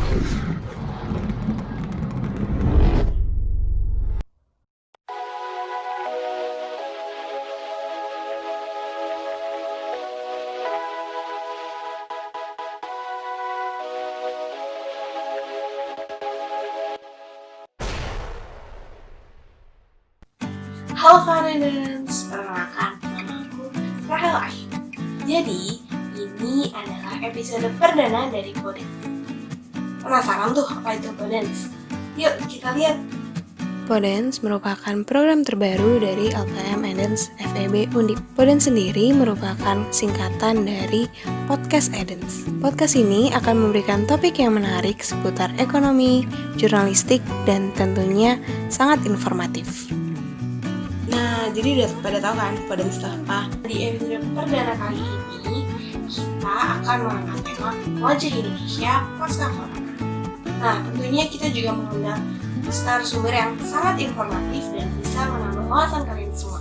Halo Finance, perkenalkan nama aku Rahel Ayu. Jadi, ini adalah episode perdana dari Podens. Penasaran tuh apa itu Podens? Yuk kita lihat. Podens merupakan program terbaru dari LPM Edens FEB Undip. Podens sendiri merupakan singkatan dari Podcast Edens. Podcast ini akan memberikan topik yang menarik seputar ekonomi, jurnalistik, dan tentunya sangat informatif. Nah, jadi udah pada tahu kan Podens itu apa? Di episode perdana kali ini, kita akan mengangkat tema wajah Indonesia pasca Corona. Nah, tentunya kita juga mengundang narasumber yang sangat informatif dan bisa menambah wawasan kalian semua.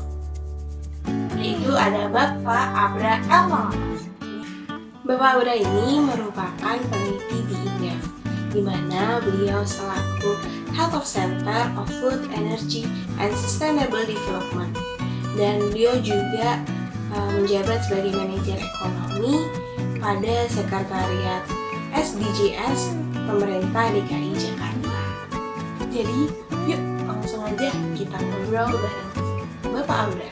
Yaitu ada Bapak Abra Elmalas. Bapak Abra ini merupakan peneliti di INDEF, di mana beliau selaku Head of Center of Food, Energy, and Sustainable Development. Dan beliau juga menjabat sebagai manajer ekonomi pada Sekretariat SDGs Pemerintah DKI Jakarta. Jadi, yuk langsung aja kita ngobrol bareng Bapak Abra.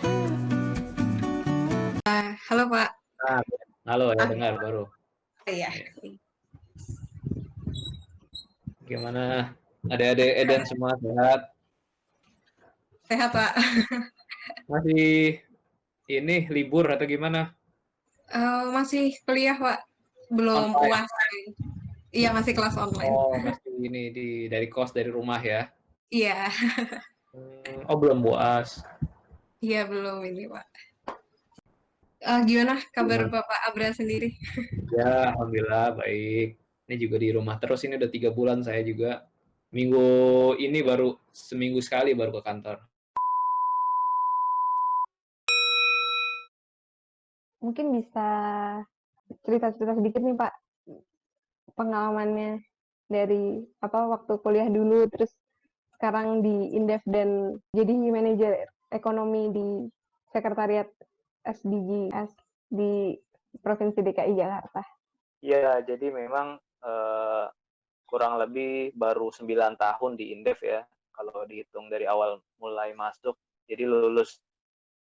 Halo Pak. Halo, ya dengar baru. Iya. Gimana? Adik-adik Eden semua sehat? Sehat Pak. Masih ini libur atau gimana? Masih kuliah Pak. Belum Online. puas. Iya masih kelas online. Oh, masih ini dari kos dari rumah ya? Iya. Oh, belum puas. Iya belum ini Pak. Gimana kabar Bapak Abra sendiri? Ya, alhamdulillah baik. Ini juga di rumah terus, ini udah 3 bulan saya juga. Minggu ini baru seminggu sekali baru ke kantor. Mungkin bisa cerita-cerita sedikit nih Pak, pengalamannya dari waktu kuliah dulu, terus sekarang di Indef dan jadi manajer ekonomi di Sekretariat SDGs di Provinsi DKI Jakarta. Iya, jadi memang kurang lebih baru 9 tahun di Indef ya, kalau dihitung dari awal mulai masuk. Jadi lulus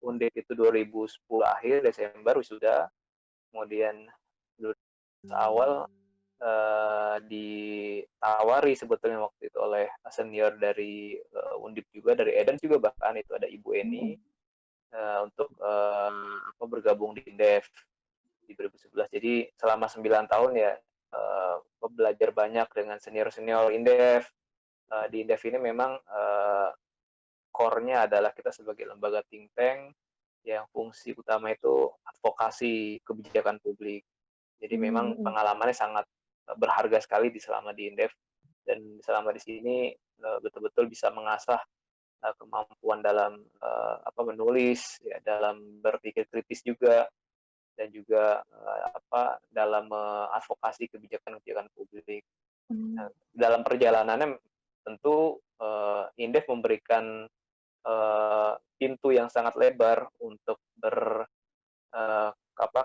Undip itu 2010 akhir Desember wisuda, kemudian lulus awal ditawari sebetulnya waktu itu oleh senior dari Undip juga, dari Eden juga bahkan itu ada Ibu Eni untuk bergabung di Indef di 2011. Jadi selama 9 tahun ya belajar banyak dengan senior-senior Indef. Di Indef ini memang core-nya adalah kita sebagai lembaga think tank yang fungsi utama itu advokasi kebijakan publik. Jadi memang pengalamannya sangat berharga sekali selama di Indef, dan selama di sini betul-betul bisa mengasah kemampuan dalam menulis, ya, dalam berpikir kritis juga, dan juga dalam advokasi kebijakan-kebijakan publik. Nah, dalam perjalanannya tentu Indef memberikan pintu yang sangat lebar untuk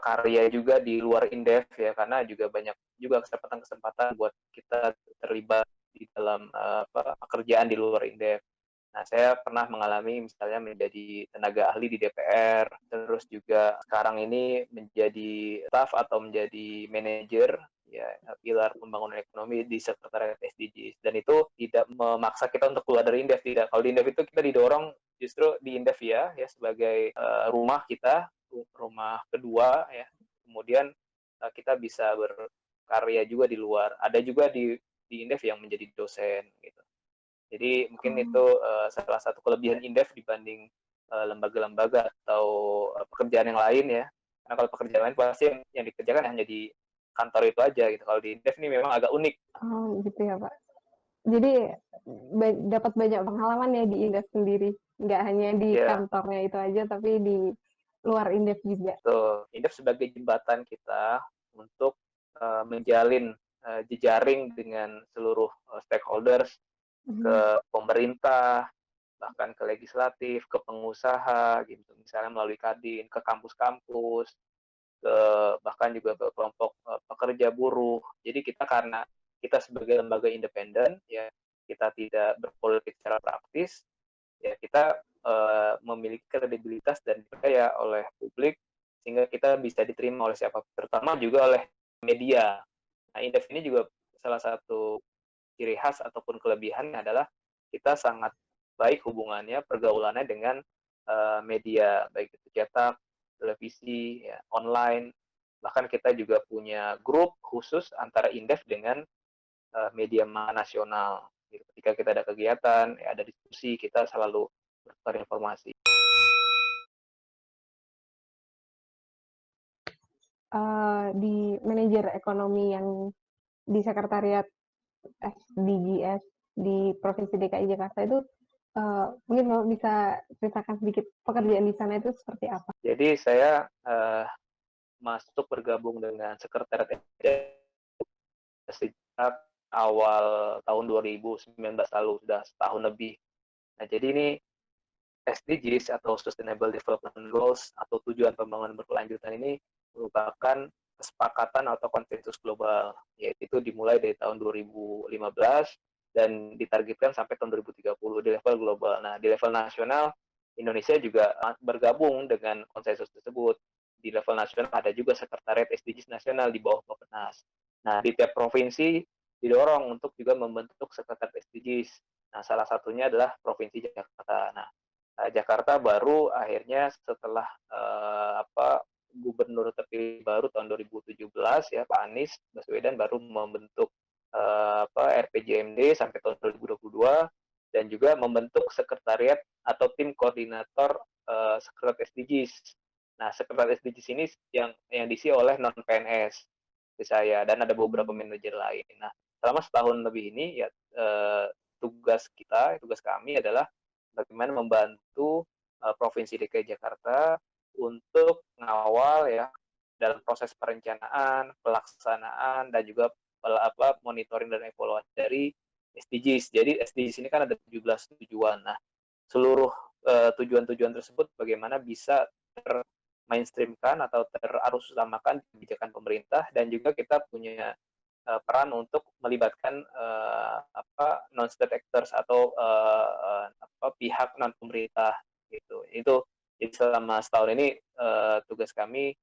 karya juga di luar Indef ya, karena juga banyak juga kesempatan-kesempatan buat kita terlibat di dalam pekerjaan di luar Indef. Nah, saya pernah mengalami misalnya menjadi tenaga ahli di DPR, terus juga sekarang ini menjadi staff atau menjadi manajer ya pilar pembangunan ekonomi di Sekretariat SDGs, dan itu tidak memaksa kita untuk keluar dari Indef, tidak. Kalau di Indef itu kita didorong justru di Indef ya sebagai rumah kita, rumah kedua ya. Kemudian kita bisa berkarya juga di luar. Ada juga di Indef yang menjadi dosen gitu. Jadi mungkin itu salah satu kelebihan Indef dibanding lembaga-lembaga atau pekerjaan yang lain ya. Karena kalau pekerjaan lain pasti yang dikerjakan hanya di kantor itu aja gitu. Kalau di Indef ini memang agak unik. Oh gitu ya Pak. Jadi dapat banyak pengalaman ya di Indef sendiri. Nggak hanya di kantornya itu aja, tapi di luar Indef juga. Tuh, Indef sebagai jembatan kita untuk menjalin jejaring dengan seluruh stakeholders, ke pemerintah, bahkan ke legislatif, ke pengusaha, gitu. Misalnya melalui Kadin, ke kampus-kampus, ke bahkan juga ke kelompok pekerja buruh. Jadi kita karena kita sebagai lembaga independen, ya kita tidak berpolitik secara praktis, ya kita memiliki kredibilitas dan dipercaya oleh publik sehingga kita bisa diterima oleh siapa, terutama juga oleh media. Nah, Indef ini juga salah satu ciri khas ataupun kelebihannya adalah kita sangat baik hubungannya, pergaulannya dengan media, baik itu cetak, televisi, ya, online. Bahkan kita juga punya grup khusus antara Indef dengan media nasional. Ketika kita ada kegiatan, ya, ada diskusi, kita selalu bertukar informasi. Di manajer ekonomi yang di sekretariat SDGs di Provinsi DKI Jakarta itu mungkin kalau bisa ceritakan sedikit pekerjaan di sana itu seperti apa? Jadi saya masuk bergabung dengan sekretariat sejak awal tahun 2019 lalu, sudah setahun lebih. Nah, jadi ini SDGs atau Sustainable Development Goals atau tujuan pembangunan berkelanjutan ini merupakan kesepakatan atau konsensus global, yaitu dimulai dari tahun 2015 dan ditargetkan sampai tahun 2030 di level global. Nah, di level nasional, Indonesia juga bergabung dengan konsensus tersebut. Di level nasional ada juga sekretariat SDGs nasional di bawah Bappenas. Nah, di tiap provinsi didorong untuk juga membentuk sekretariat SDGs. Nah, salah satunya adalah Provinsi Jakarta. Nah, Jakarta baru akhirnya setelah gubernur terpilih baru tahun 2017 ya Pak Anies Baswedan baru membentuk RPJMD sampai tahun 2022 dan juga membentuk sekretariat atau tim koordinator sekretariat SDGs. Nah, sekretariat SDGs ini yang diisi oleh non PNS saya dan ada beberapa manajer lain. Nah, selama setahun lebih ini ya tugas kami adalah bagaimana membantu Provinsi DKI Jakarta untuk mengawal ya dalam proses perencanaan, pelaksanaan dan juga monitoring dan evaluasi dari SDGs. Jadi SDGs ini kan ada 17 tujuan. Nah, seluruh tujuan-tujuan tersebut bagaimana bisa mainstreamkan atau terarus utamakan kebijakan pemerintah dan juga kita punya peran untuk melibatkan non-state actors atau pihak non pemerintah gitu. Itu jadi selama setahun ini tugas kami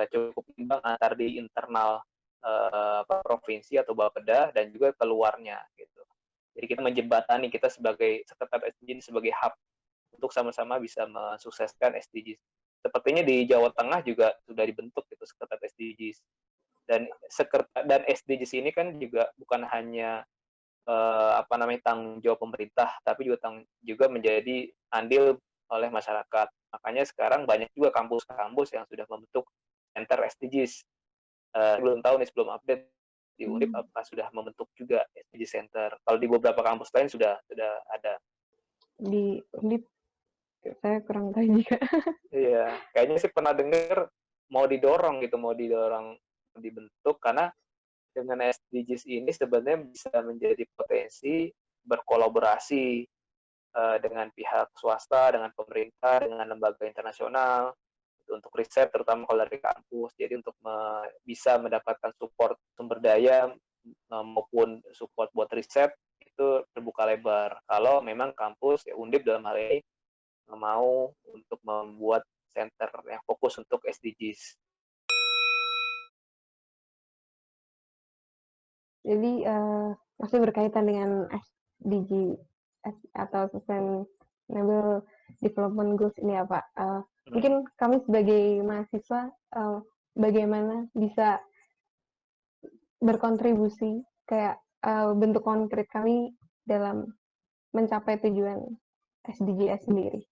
cukup imbang antara di internal provinsi atau Bapeda dan juga keluarnya gitu. Jadi kita menjembatani, kita sebagai sekretariat SDGs sebagai hub untuk sama-sama bisa mensukseskan SDGs. Sepertinya di Jawa Tengah juga sudah dibentuk itu sekretariat SDGs. Dan SDGs ini kan juga bukan hanya tanggung jawab pemerintah, tapi juga menjadi andil oleh masyarakat. Makanya sekarang banyak juga kampus-kampus yang sudah membentuk center SDGs. Belum tahu nih, sebelum update di Undip apakah sudah membentuk juga SDG Center. Kalau di beberapa kampus lain sudah ada. Di Undip saya kurang tahu juga. Iya, kayaknya sih pernah dengar mau didorong dibentuk karena dengan SDGs ini sebenarnya bisa menjadi potensi berkolaborasi dengan pihak swasta, dengan pemerintah, dengan lembaga internasional untuk riset, terutama kalau dari kampus. Jadi untuk bisa mendapatkan support sumber daya maupun support buat riset itu terbuka lebar. Kalau memang kampus ya Undip dalam hal ini mau untuk membuat center yang fokus untuk SDGs. Jadi masih berkaitan dengan SDG atau Sustainable Development Goals ini ya Pak. Mungkin kami sebagai mahasiswa bagaimana bisa berkontribusi kayak bentuk konkret kami dalam mencapai tujuan SDGs sendiri.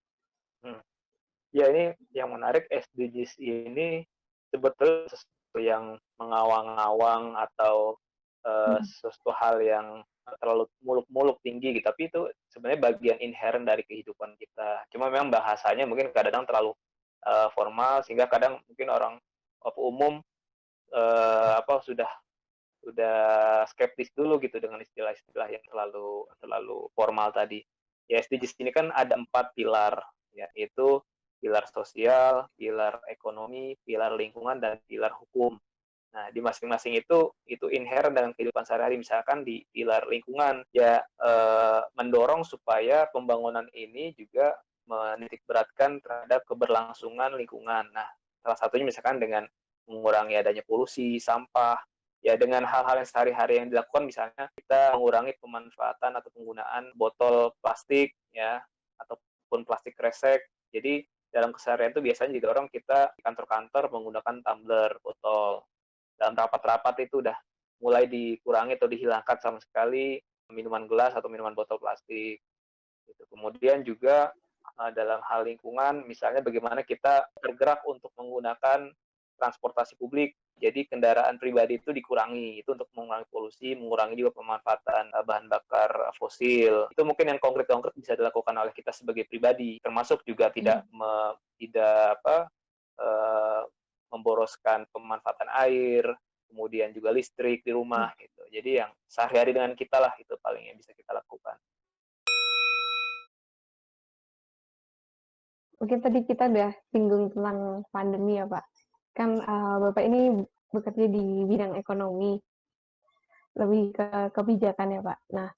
Ya, ini yang menarik, SDGs ini sebetulnya sesuatu yang mengawang-awang atau sesuatu hal yang terlalu muluk-muluk tinggi gitu. Tapi itu sebenarnya bagian inherent dari kehidupan kita. Cuma memang bahasanya mungkin kadang terlalu formal sehingga kadang mungkin orang umum sudah skeptis dulu gitu dengan istilah-istilah yang terlalu formal tadi. Ya, SDGs ini kan ada 4 pilar, ya, yaitu pilar sosial, pilar ekonomi, pilar lingkungan, dan pilar hukum. Nah, di masing-masing itu inherent dengan kehidupan sehari-hari. Misalkan di pilar lingkungan, ya mendorong supaya pembangunan ini juga menitikberatkan terhadap keberlangsungan lingkungan. Nah, salah satunya misalkan dengan mengurangi adanya polusi, sampah, ya dengan hal-hal yang sehari-hari yang dilakukan, misalnya kita mengurangi pemanfaatan atau penggunaan botol plastik, ya, ataupun plastik kresek. Jadi dalam keseharian itu biasanya didorong kita di kantor-kantor menggunakan tumbler, botol. Dalam rapat-rapat itu udah mulai dikurangi atau dihilangkan sama sekali minuman gelas atau minuman botol plastik. Gitu. Kemudian juga dalam hal lingkungan, misalnya bagaimana kita bergerak untuk menggunakan transportasi publik. Jadi kendaraan pribadi itu dikurangi, itu untuk mengurangi polusi, mengurangi juga pemanfaatan bahan bakar fosil. Itu mungkin yang konkret-konkret bisa dilakukan oleh kita sebagai pribadi, termasuk juga tidak memboroskan pemanfaatan air, kemudian juga listrik di rumah gitu. Jadi yang sehari-hari dengan kita lah, itu paling yang bisa kita lakukan. Mungkin tadi kita udah singgung tentang pandemi ya Pak. Kan Bapak ini bekerja di bidang ekonomi, lebih ke kebijakan ya Pak. Nah,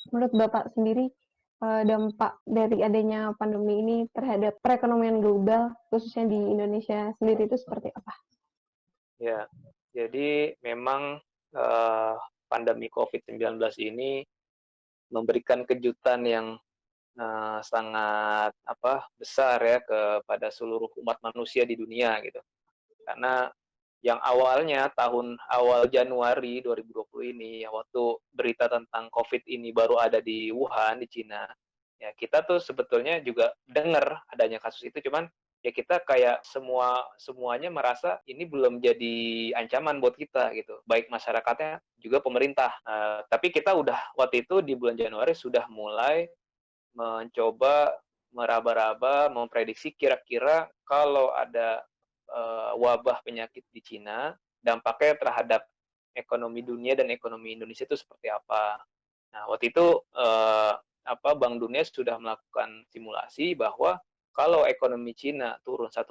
menurut Bapak sendiri dampak dari adanya pandemi ini terhadap perekonomian global, khususnya di Indonesia sendiri itu seperti apa? Ya, jadi memang pandemi COVID-19 ini memberikan kejutan yang sangat besar ya kepada seluruh umat manusia di dunia gitu. Karena yang awalnya tahun awal Januari 2020 ini, ya, waktu berita tentang COVID ini baru ada di Wuhan, di Cina, ya kita tuh sebetulnya juga dengar adanya kasus itu, cuman ya kita kayak semuanya merasa ini belum jadi ancaman buat kita gitu, baik masyarakatnya juga pemerintah. Tapi kita udah waktu itu di bulan Januari sudah mulai mencoba meraba-raba, memprediksi kira-kira kalau ada wabah penyakit di Cina, dampaknya terhadap ekonomi dunia dan ekonomi Indonesia itu seperti apa. Nah, waktu itu Bank Dunia sudah melakukan simulasi bahwa kalau ekonomi Cina turun 1%,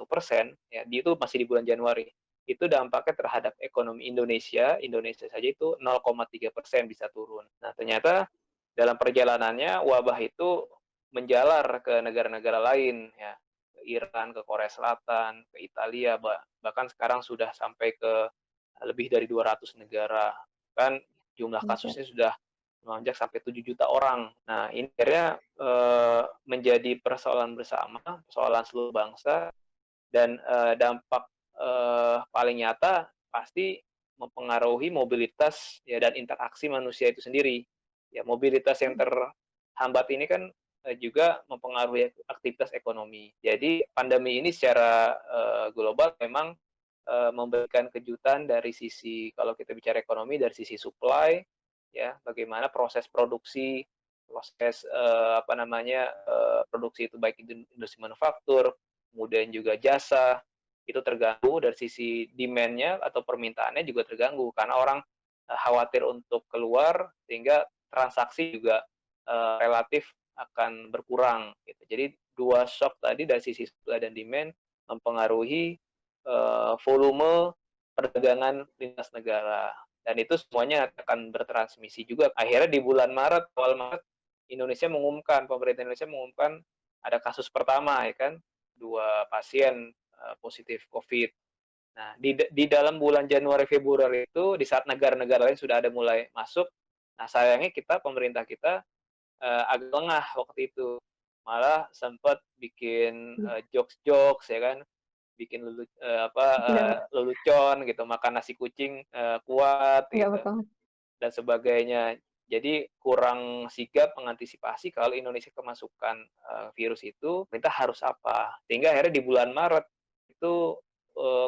ya, itu masih di bulan Januari, itu dampaknya terhadap ekonomi Indonesia saja itu 0,3% bisa turun. Nah, ternyata dalam perjalanannya wabah itu menjalar ke negara-negara lain, ya, ke Iran, ke Korea Selatan, ke Italia, bahkan sekarang sudah sampai ke lebih dari 200 negara. Kan jumlah kasusnya sudah melonjak sampai 7 juta orang. Nah, ini akhirnya menjadi persoalan bersama, persoalan seluruh bangsa, dan dampak paling nyata pasti mempengaruhi mobilitas, ya, dan interaksi manusia itu sendiri. Ya, mobilitas yang terhambat ini kan juga mempengaruhi aktivitas ekonomi. Jadi pandemi ini secara global memang memberikan kejutan dari sisi, kalau kita bicara ekonomi, dari sisi supply, ya, bagaimana proses produksi, proses produksi itu baik industri manufaktur, kemudian juga jasa, itu terganggu. Dari sisi demand-nya atau permintaannya juga terganggu karena orang khawatir untuk keluar, sehingga transaksi juga relatif akan berkurang gitu. Jadi dua shock tadi dari sisi supply dan demand mempengaruhi volume perdagangan lintas negara, dan itu semuanya akan bertransmisi juga. Akhirnya di bulan Maret, awal Maret, pemerintah Indonesia mengumumkan ada kasus pertama, ya kan, 2 pasien positif COVID. Nah, di dalam bulan Januari Februari itu, di saat negara-negara lain sudah ada mulai masuk, nah sayangnya pemerintah kita agak lengah waktu itu, malah sempat bikin jokes-jokes, ya kan, bikin lelucon gitu, makan nasi kucing kuat gitu, dan sebagainya. Jadi kurang sigap mengantisipasi kalau Indonesia kemasukan virus itu, pemerintah harus apa. Sehingga akhirnya di bulan Maret itu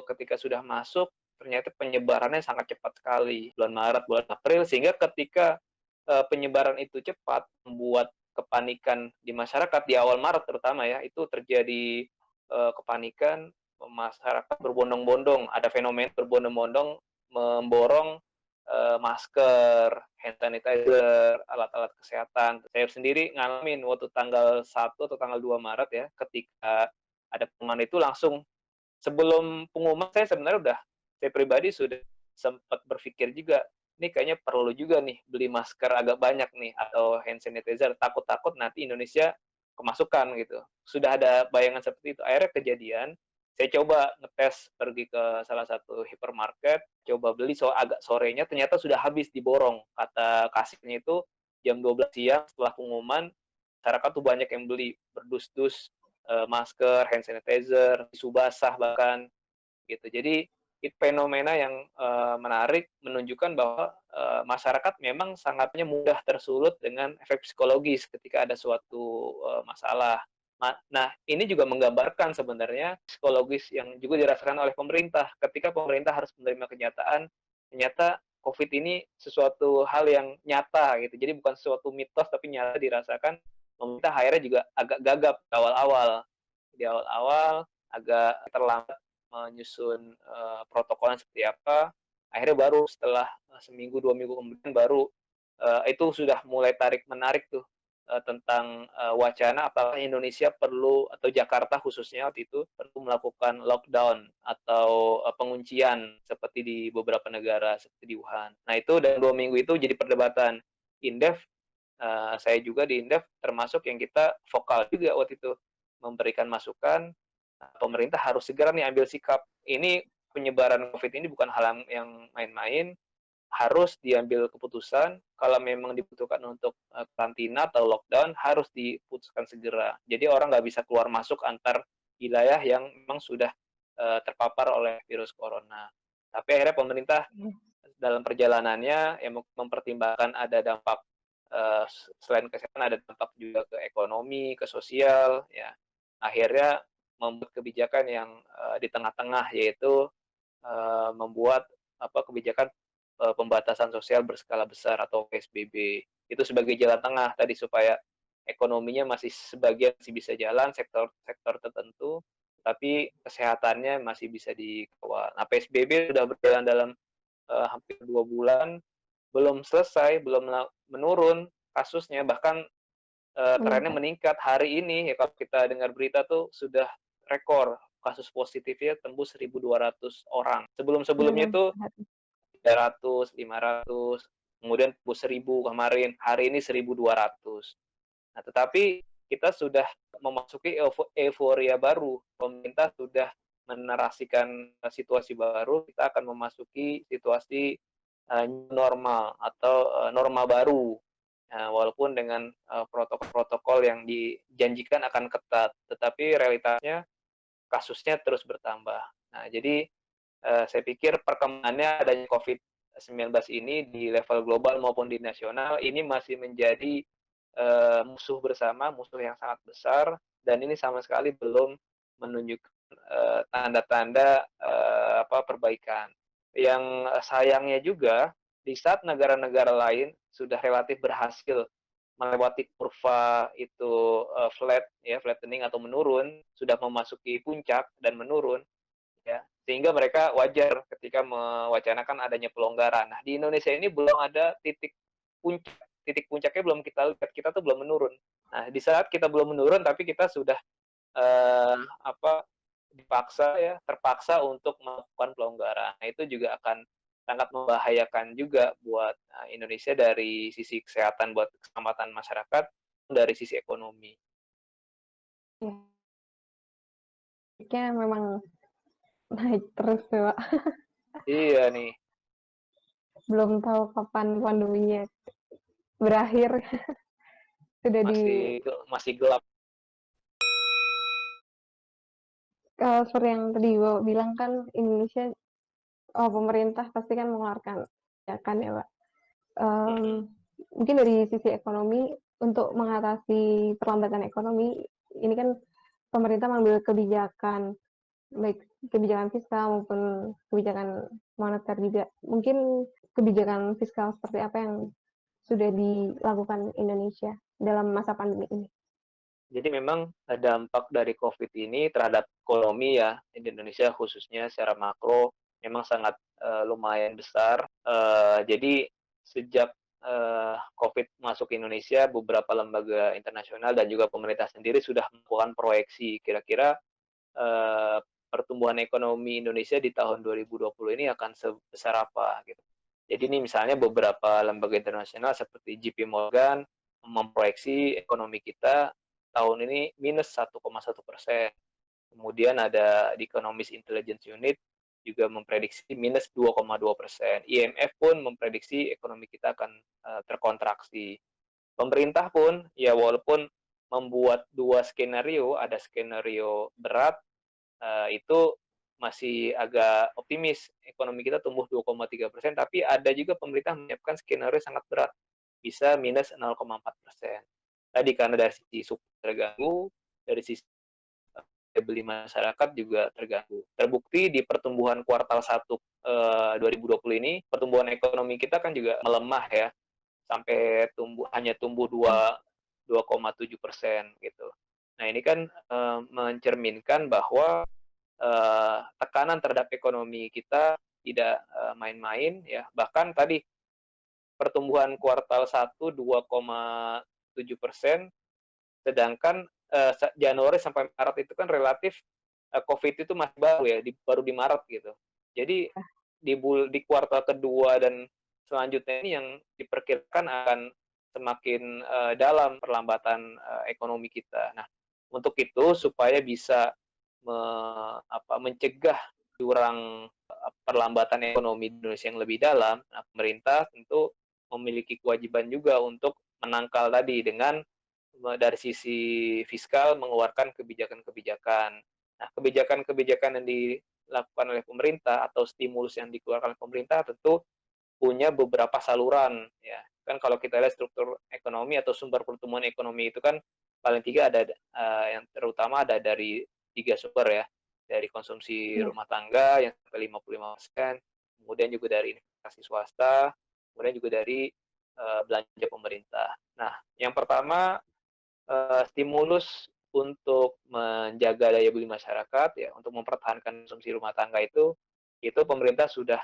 ketika sudah masuk, ternyata penyebarannya sangat cepat sekali. Bulan Maret, bulan April, sehingga ketika penyebaran itu cepat, membuat kepanikan di masyarakat di awal Maret terutama, ya, itu terjadi kepanikan, masyarakat berbondong-bondong, ada fenomena berbondong-bondong memborong masker, hand sanitizer, alat-alat kesehatan. Saya sendiri ngalamin waktu tanggal 1 atau tanggal 2 Maret ya, ketika ada pengumuman itu langsung sebelum pengumuman saya pribadi sudah sempat berpikir juga, ini kayaknya perlu juga nih beli masker agak banyak nih atau hand sanitizer, takut-takut nanti Indonesia kemasukan gitu. Sudah ada bayangan seperti itu. Akhirnya kejadian, saya coba ngetes pergi ke salah satu hypermarket, coba beli agak sorenya, ternyata sudah habis diborong. Kata kasirnya itu jam 12 siang setelah pengumuman, masyarakat tuh banyak yang beli berdus-dus masker, hand sanitizer, tisu basah bahkan gitu. Jadi itu fenomena yang menarik menunjukkan bahwa masyarakat memang sangatnya mudah tersulut dengan efek psikologis ketika ada suatu masalah. Nah, ini juga menggambarkan sebenarnya psikologis yang juga dirasakan oleh pemerintah ketika pemerintah harus menerima kenyataan ternyata COVID ini sesuatu hal yang nyata gitu. Jadi bukan sesuatu mitos tapi nyata dirasakan. Pemerintah akhirnya juga agak gagap di awal-awal. Di awal-awal agak terlambat menyusun protokolnya seperti apa. Akhirnya baru setelah seminggu 2 minggu kemudian baru itu sudah mulai tarik-menarik tuh tentang wacana apakah Indonesia perlu atau Jakarta khususnya waktu itu perlu melakukan lockdown atau penguncian seperti di beberapa negara seperti di Wuhan. Nah itu dalam 2 minggu itu jadi perdebatan. Indef, saya juga di Indef termasuk yang kita vokal juga waktu itu memberikan masukan. Pemerintah harus segera nih ambil sikap. Ini penyebaran COVID ini bukan hal yang main-main, harus diambil keputusan. Kalau memang dibutuhkan untuk karantina atau lockdown, harus diputuskan segera. Jadi orang nggak bisa keluar masuk antar wilayah yang memang sudah terpapar oleh virus corona. Tapi akhirnya pemerintah dalam perjalanannya yang mempertimbangkan ada dampak selain kesehatan ada dampak juga ke ekonomi, ke sosial, ya akhirnya membuat kebijakan yang di tengah-tengah yaitu membuat kebijakan pembatasan sosial berskala besar atau PSBB itu sebagai jalan tengah tadi supaya ekonominya masih sebagian masih bisa jalan sektor tertentu tapi kesehatannya masih bisa dikawal. Nah PSBB sudah berjalan dalam hampir 2 bulan belum selesai belum menurun kasusnya bahkan trennya meningkat hari ini ya kalau kita dengar berita tuh sudah rekor kasus positifnya tembus 1.200 orang. Sebelum-sebelumnya itu 300, 500, kemudian tembus 1.000 kemarin, hari ini 1.200. Nah, tetapi kita sudah memasuki euforia baru. Pemerintah sudah menarasikan situasi baru, kita akan memasuki situasi normal atau norma baru. Walaupun dengan protokol-protokol yang dijanjikan akan ketat, tetapi realitasnya kasusnya terus bertambah. Nah, jadi saya pikir perkembangannya adanya COVID-19 ini di level global maupun di nasional ini masih menjadi musuh bersama, musuh yang sangat besar, dan ini sama sekali belum menunjukkan tanda-tanda perbaikan. Yang sayangnya juga di saat negara-negara lain sudah relatif berhasil melewati kurva itu flattening atau menurun, sudah memasuki puncak dan menurun, ya sehingga mereka wajar ketika mewacanakan adanya pelonggaran. Nah di Indonesia ini belum ada titik puncaknya belum kita lihat, kita tuh belum menurun. Nah di saat kita belum menurun tapi kita sudah terpaksa untuk melakukan pelonggaran. Nah itu juga akan sangat membahayakan juga buat Indonesia dari sisi kesehatan buat keselamatan masyarakat, dari sisi ekonomi. Ya, memang naik terus ya, Pak. Iya nih. Belum tahu kapan pandeminya berakhir. Sudah masih gelap. Seperti yang tadi Bapak bilang kan Indonesia, pemerintah pasti kan mengeluarkan kebijakan ya Pak. Mungkin dari sisi ekonomi untuk mengatasi perlambatan ekonomi ini kan pemerintah mengambil kebijakan baik kebijakan fiskal maupun kebijakan moneter juga. Mungkin kebijakan fiskal seperti apa yang sudah dilakukan Indonesia dalam masa pandemi ini? Jadi memang dampak dari COVID ini terhadap ekonomi ya di Indonesia khususnya secara makro memang sangat lumayan besar. Jadi sejak COVID masuk ke Indonesia, beberapa lembaga internasional dan juga pemerintah sendiri sudah melakukan proyeksi kira-kira pertumbuhan ekonomi Indonesia di tahun 2020 ini akan sebesar apa gitu. Jadi ini misalnya beberapa lembaga internasional seperti JP Morgan memproyeksi ekonomi kita tahun ini minus 1,1%. Kemudian ada di Economist Intelligence Unit juga memprediksi minus 2,2%. IMF pun memprediksi ekonomi kita akan terkontraksi. Pemerintah pun ya walaupun membuat dua skenario, ada skenario berat, itu masih agak optimis ekonomi kita tumbuh 2,3%, tapi ada juga pemerintah menyiapkan skenario sangat berat, bisa minus 0,4%. Tadi karena dari sisi supply terganggu, dari sisi daya beli masyarakat juga terganggu. Terbukti di pertumbuhan kuartal 1 2020 ini, pertumbuhan ekonomi kita kan juga melemah ya, sampai hanya tumbuh 2,7% gitu. Nah ini kan mencerminkan bahwa tekanan terhadap ekonomi kita tidak main-main ya. Bahkan tadi pertumbuhan kuartal 1 2,7%, sedangkan Januari sampai Maret itu kan relatif COVID itu masih baru ya, baru di Maret gitu. Jadi di kuartal kedua dan selanjutnya ini yang diperkirakan akan semakin dalam perlambatan ekonomi kita. Nah, untuk itu supaya bisa mencegah jurang perlambatan ekonomi di Indonesia yang lebih dalam, nah, pemerintah tentu memiliki kewajiban juga untuk menangkal tadi dengan dari sisi fiskal mengeluarkan kebijakan-kebijakan. Nah, kebijakan-kebijakan yang dilakukan oleh pemerintah atau stimulus yang dikeluarkan oleh pemerintah tentu punya beberapa saluran ya. Kan kalau kita lihat struktur ekonomi atau sumber pertumbuhan ekonomi itu kan paling tiga ada yang terutama ada dari 3 sumber ya, dari konsumsi rumah tangga yang sampai 55%, kemudian juga dari investasi swasta, kemudian juga dari belanja pemerintah. Nah, yang pertama stimulus untuk menjaga daya beli masyarakat ya, untuk mempertahankan konsumsi rumah tangga itu pemerintah sudah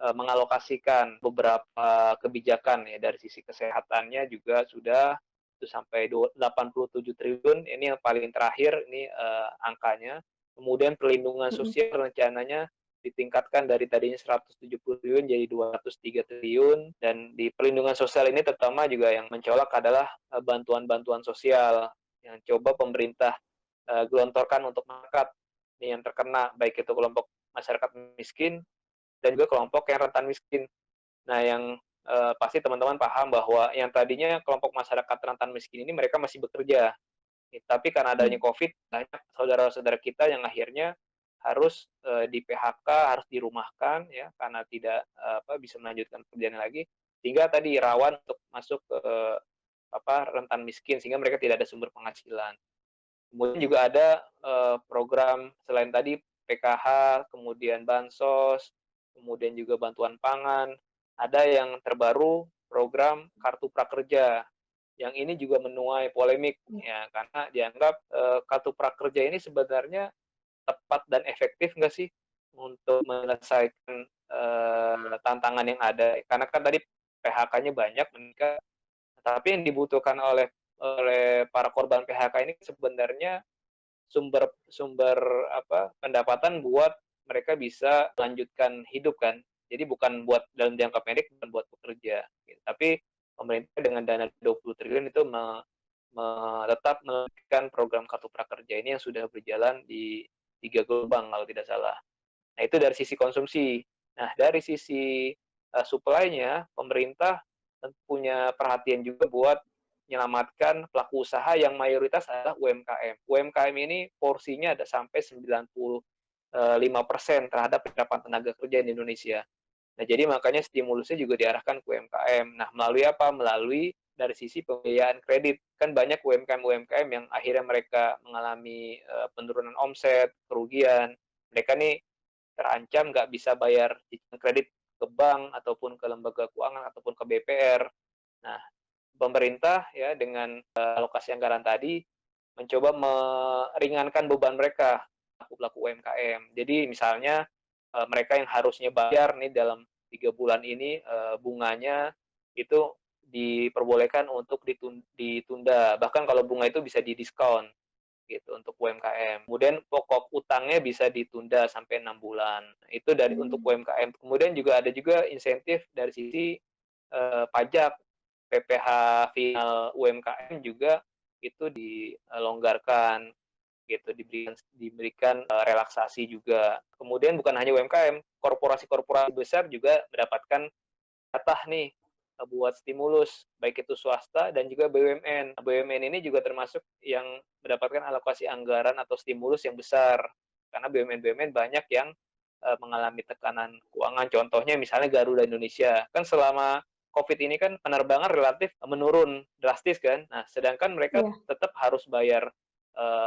mengalokasikan beberapa kebijakan ya, dari sisi kesehatannya juga sudah itu sampai 87 triliun, ini yang paling terakhir ini angkanya. Kemudian perlindungan sosial rencananya ditingkatkan dari tadinya 170 triliun jadi 203 triliun, dan di perlindungan sosial ini terutama juga yang mencolok adalah bantuan-bantuan sosial yang coba pemerintah gelontorkan untuk masyarakat yang terkena, baik itu kelompok masyarakat miskin dan juga kelompok yang rentan miskin. Nah, yang pasti teman-teman paham bahwa yang tadinya kelompok masyarakat rentan miskin ini mereka masih bekerja. Tapi karena adanya COVID, banyak saudara-saudara kita yang akhirnya harus di PHK, harus dirumahkan ya karena tidak bisa melanjutkan pekerjaannya lagi, sehingga tadi rawan untuk masuk ke rentan miskin, sehingga mereka tidak ada sumber penghasilan. Kemudian juga ada program selain tadi PKH, kemudian bansos, kemudian juga bantuan pangan, ada yang terbaru program kartu prakerja. Yang ini juga menuai polemik ya, karena dianggap kartu prakerja ini sebenarnya tepat dan efektif nggak sih untuk menyelesaikan tantangan yang ada. Karena kan tadi PHK-nya banyak meningkat, tapi yang dibutuhkan oleh para korban PHK ini sebenarnya sumber pendapatan buat mereka bisa melanjutkan hidup kan. Jadi bukan buat dalam jangka pendek, bukan buat bekerja. Gitu. Tapi pemerintah dengan dana 20 triliun itu tetap melakukan program kartu prakerja ini yang sudah berjalan di 3 gelombang kalau tidak salah. Nah itu dari sisi konsumsi. Nah dari sisi supply-nya, pemerintah punya perhatian juga buat menyelamatkan pelaku usaha yang mayoritas adalah UMKM. UMKM ini porsinya ada sampai 95% terhadap penyerapan tenaga kerja di Indonesia. Nah, jadi makanya stimulusnya juga diarahkan ke UMKM. Nah, melalui apa? Melalui dari sisi pembiayaan kredit. Kan banyak UMKM yang akhirnya mereka mengalami penurunan omset, kerugian. Mereka nih terancam nggak bisa bayar cicilan kredit ke bank, ataupun ke lembaga keuangan, ataupun ke BPR. Nah, pemerintah ya dengan alokasi anggaran tadi mencoba meringankan beban mereka, pelaku UMKM. Jadi misalnya mereka yang harusnya bayar nih dalam 3 bulan ini bunganya itu diperbolehkan untuk ditunda. Bahkan kalau bunga itu bisa didiskon gitu untuk UMKM. Kemudian pokok utangnya bisa ditunda sampai 6 bulan. Itu dari untuk UMKM. Kemudian juga ada juga insentif dari sisi pajak. PPh final UMKM juga itu dilonggarkan gitu, diberikan relaksasi juga. Kemudian bukan hanya UMKM, korporasi-korporasi besar juga mendapatkan jatah nih buat stimulus, baik itu swasta dan juga BUMN. BUMN ini juga termasuk yang mendapatkan alokasi anggaran atau stimulus yang besar, karena BUMN-BUMN banyak yang mengalami tekanan keuangan. Contohnya misalnya Garuda Indonesia, kan selama COVID ini kan penerbangan relatif menurun drastis kan. Nah, sedangkan mereka tetap harus bayar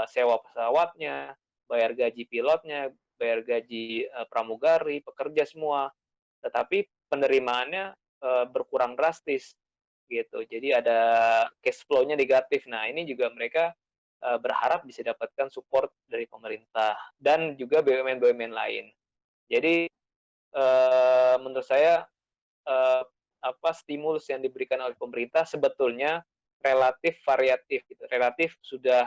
sewa pesawatnya, bayar gaji pilotnya, bayar gaji pramugari, pekerja semua. Tetapi penerimaannya berkurang drastis gitu. Jadi ada cash flow-nya negatif. Nah, ini juga mereka berharap bisa dapatkan support dari pemerintah dan juga BUMN-BUMN lain. Jadi menurut saya stimulus yang diberikan oleh pemerintah sebetulnya relatif variatif gitu. Relatif sudah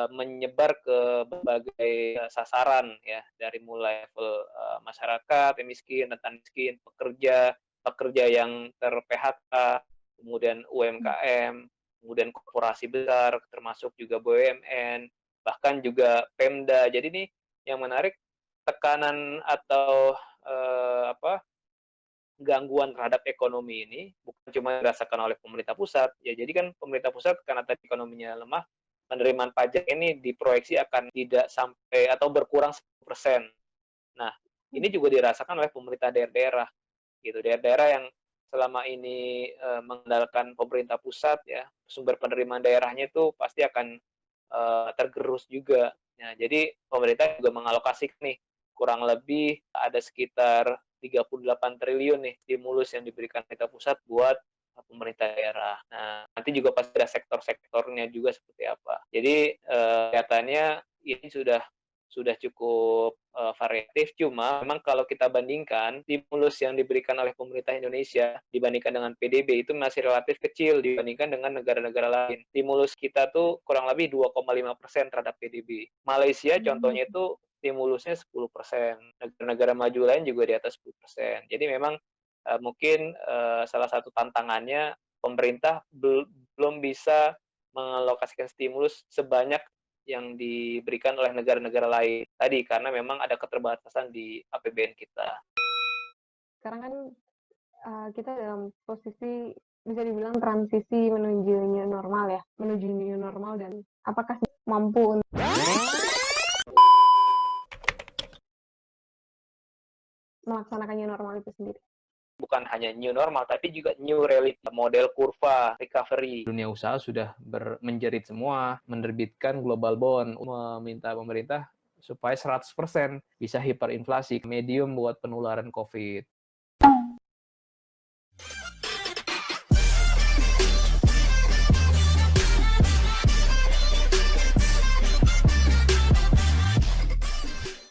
menyebar ke berbagai sasaran ya, dari mulai level masyarakat yang miskin, rentan miskin, pekerja yang ter-PHK, kemudian UMKM, kemudian korporasi besar, termasuk juga BUMN, bahkan juga Pemda. Jadi ini yang menarik, tekanan atau gangguan terhadap ekonomi ini bukan cuma dirasakan oleh pemerintah pusat. Ya, jadi kan pemerintah pusat karena tadi ekonominya lemah, penerimaan pajak ini diproyeksi akan tidak sampai atau berkurang 10%. Nah, ini juga dirasakan oleh pemerintah daerah-daerah gitu. Daerah-daerah yang selama ini mengandalkan pemerintah pusat ya, sumber penerimaan daerahnya itu pasti akan tergerus juga. Nah, jadi pemerintah juga mengalokasikan nih kurang lebih ada sekitar 38 triliun nih stimulus yang diberikan pemerintah pusat buat pemerintah daerah. Nah, nanti juga pasti ada sektor-sektornya juga seperti apa. Jadi kelihatannya ini sudah cukup variatif, cuma memang kalau kita bandingkan stimulus yang diberikan oleh pemerintah Indonesia dibandingkan dengan PDB itu masih relatif kecil dibandingkan dengan negara-negara lain. Stimulus kita tuh kurang lebih 2,5% terhadap PDB. Malaysia contohnya itu stimulusnya 10%. Negara-negara maju lain juga di atas 10%. Jadi memang mungkin salah satu tantangannya pemerintah belum bisa mengalokasikan stimulus sebanyak yang diberikan oleh negara-negara lain tadi, karena memang ada keterbatasan di APBN kita. Sekarang kan kita dalam posisi bisa dibilang transisi menuju new normal ya, menuju new normal, dan apakah mampu melaksanakan new normal itu sendiri? Bukan hanya new normal, tapi juga new reality, model kurva recovery. Dunia usaha sudah menjerit semua, menerbitkan global bond, meminta pemerintah supaya 100% bisa hiperinflasi, medium buat penularan COVID.